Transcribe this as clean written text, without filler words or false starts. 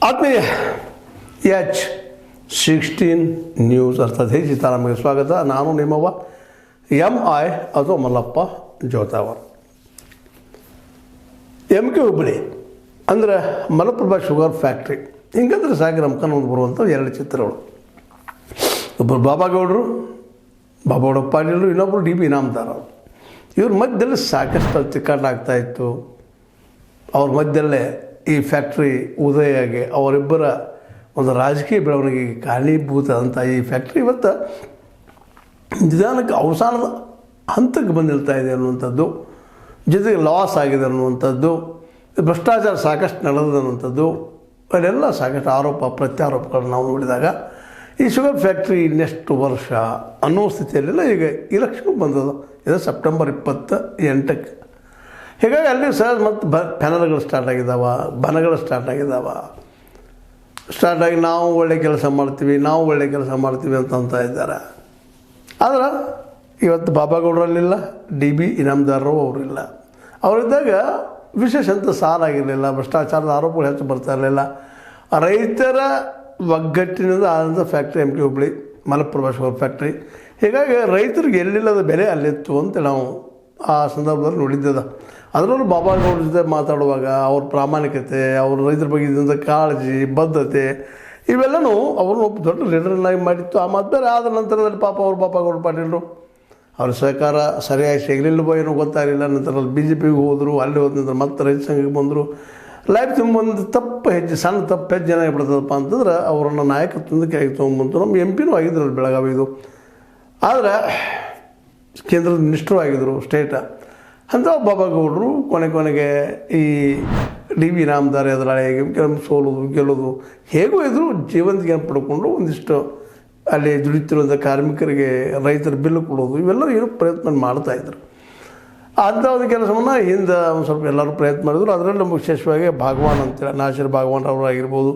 ಆತ್ಮೀಯ H16 news ಅರ್ಥಾತ್ ಹೇ ಸೀತಾರಾಮಗೆ ಸ್ವಾಗತ. ನಾನು ನಿಮ್ಮವ MI ಅಥವಾ ಮಲ್ಲಪ್ಪ ಜೋತಾವರ್. MK ಹುಬ್ಬಳ್ಳಿ ಅಂದರೆ ಮಲಪ್ರಭಾ ಶುಗರ್ ಫ್ಯಾಕ್ಟ್ರಿ ಹಿಂಗಂದ್ರೆ ಸಾಗಿ ನಮ್ಮ ಕಣ್ಣು ಬರುವಂಥ ಎರಡು ಚಿತ್ರಗಳು. ಒಬ್ಬರು ಬಾಬಾಗೌಡರು, ಬಾಬಾಗೌಡ ಪಾಟೀಲರು, ಇನ್ನೊಬ್ಬರು DB ಇನಾಮದಾರ. ಇವ್ರ ಮಧ್ಯದಲ್ಲಿ ಸಾಕಷ್ಟು ತಿಕ್ಕಾಟಾಗ್ತಾಯಿತ್ತು. ಅವ್ರ ಮಧ್ಯದಲ್ಲೇ ಈ ಫ್ಯಾಕ್ಟ್ರಿ ಉದಯಾಗಿ ಅವರಿಬ್ಬರ ಒಂದು ರಾಜಕೀಯ ಬೆಳವಣಿಗೆಗೆ ಕಾರಣೀಭೂತ ಅಂತ ಈ ಫ್ಯಾಕ್ಟ್ರಿ ಇವತ್ತು ನಿಧಾನಕ್ಕೆ ಅವಸಾನದ ಹಂತಕ್ಕೆ ಬಂದಿರ್ತಾ ಇದೆ ಅನ್ನುವಂಥದ್ದು, ಜೊತೆಗೆ ಲಾಸ್ ಆಗಿದೆ ಅನ್ನುವಂಥದ್ದು, ಭ್ರಷ್ಟಾಚಾರ ಸಾಕಷ್ಟು ನಡೆದಿದೆ ಅನ್ನುವಂಥದ್ದು, ಅದೆಲ್ಲ ಸಾಕಷ್ಟು ಆರೋಪ ಪ್ರತ್ಯಾರೋಪಗಳನ್ನು ನಾವು ನೋಡಿದಾಗ ಈ ಶುಗರ್ ಫ್ಯಾಕ್ಟ್ರಿ ಇನ್ನೆಷ್ಟು ವರ್ಷ ಅನ್ನೋ ಸ್ಥಿತಿಯಲ್ಲೆಲ್ಲ ಈಗ ಇಲೆಕ್ಷನ್ ಬಂದದ. ಇದು ಸೆಪ್ಟೆಂಬರ್ 28ಕ್ಕೆ. ಹೀಗಾಗಿ ಅಲ್ಲಿ ಸರ್ ಮತ್ತು ಪ್ಯಾನಲ್ಗಳು ಸ್ಟಾರ್ಟ್ ಆಗಿದ್ದಾವೆ, ಬನಗಳು ಸ್ಟಾರ್ಟ್ ಆಗಿ ನಾವು ಒಳ್ಳೆ ಕೆಲಸ ಮಾಡ್ತೀವಿ ಅಂತ ಇದ್ದಾರೆ. ಆದ್ರೆ ಇವತ್ತು ಬಾಬಾಗೌಡರಲ್ಲಿಲ್ಲ, DB ಇನಾಮದಾರರು ಅವರಿಲ್ಲ. ಅವರಿದ್ದಾಗ ವಿಶೇಷ ಅಂತ ಸಾಲಾಗಿರಲಿಲ್ಲ, ಭ್ರಷ್ಟಾಚಾರದ ಆರೋಪಗಳು ಹೆಚ್ಚು ಬರ್ತಾ ಇರಲಿಲ್ಲ. ರೈತರ ಒಗ್ಗಟ್ಟಿನಿಂದ ಆದಂಥ factory MK Hubballi Malaprabha sugar factory. ಹೀಗಾಗಿ ರೈತರಿಗೆ ಎಲ್ಲಿಲ್ಲದ ಬೆಲೆ ಅಲ್ಲಿತ್ತು ಅಂತ ನಾವು ಆ ಸಂದರ್ಭದಲ್ಲಿ ನೋಡಿದ್ದದ. ಅದರಲ್ಲೂ ಬಾಬಾಗೌಡರ ಜೊತೆ ಮಾತಾಡುವಾಗ ಅವ್ರ ಪ್ರಾಮಾಣಿಕತೆ, ಅವ್ರ ರೈತರ ಬಗ್ಗೆ ಇದ್ದಂಥ ಕಾಳಜಿ, ಬದ್ಧತೆ ಇವೆಲ್ಲನೂ ಅವ್ರನ್ನ ಒಬ್ಬ ದೊಡ್ಡ ಲೀಡರ್ನಾಗಿ ಮಾಡಿತ್ತು. ಆ ಮಾತು ಬೇರೆ. ಆದ ನಂತರದಲ್ಲಿ ಅವ್ರು ಬಾಬಾಗೌಡ ಪಾಟೀಲರು ಅವ್ರ ಸಹಕಾರ ಸರಿಯಾಗಿ ಸಿಗಲಿಲ್ಲವೋ ಏನೋ ಗೊತ್ತಾಗಲಿಲ್ಲ. ನಂತರದಲ್ಲಿ BJPಗೆ ಹೋದರು. ಅಲ್ಲಿ ಹೋದ ನಂತರ ಮತ್ತೆ ರೈತ ಸಂಘಕ್ಕೆ ಬಂದರು. ಲೈಫ್ ತುಂಬ ಒಂದು ಸಣ್ಣ ತಪ್ಪು ಹೆಜ್ಜೆ ಏನಾಗಿಬಿಡ್ತದಪ್ಪ ಅಂತಂದ್ರೆ ಅವರನ್ನು ನಾಯಕತ್ವದಿಂದ ಕೆಳಗೆ ತೊಗೊಂಡ್ಬಂತು. ನಮ್ಮ MP ಆಗಿದ್ರು ಬೆಳಗಾವಿದು. ಆದರೆ ಕೇಂದ್ರದ ಮಿನಿಸ್ಟ್ರು ಆಗಿದ್ದರು ಸ್ಟೇಟ ಅಂತ ಬಾಬಾಗೌಡರು ಕೊನೆಗೆ ಈ DB ಇನಾಮದಾರ ಎದುರಾಳಿಯಾಗಿ ಕೆಲವು ಸೋಲೋದು ಗೆಲ್ಲೋದು ಹೇಗೂ ಇದ್ದರೂ ಜೀವಂತಿಗೆ ಪಡ್ಕೊಂಡು ಒಂದಿಷ್ಟು ಅಲ್ಲಿ ದುಡಿತಿರುವಂಥ ಕಾರ್ಮಿಕರಿಗೆ ರೈತರ ಬಿಲ್ಲು ಕೊಡೋದು ಇವೆಲ್ಲ ಏನೋ ಪ್ರಯತ್ನ ಮಾಡ್ತಾಯಿದ್ರು. ಅಂಥ ಒಂದು ಕೆಲಸವನ್ನು ಹಿಂದೆ ಒಂದು ಸ್ವಲ್ಪ ಎಲ್ಲರೂ ಪ್ರಯತ್ನ ಮಾಡಿದ್ರು. ಅದರಲ್ಲಿ ವಿಶೇಷವಾಗಿ ಭಾಗವಾನ್ ಅಂತೇಳಿ ನಾಸಿರ್ ಭಾಗವಾನ್ ಅವರಾಗಿರ್ಬೋದು,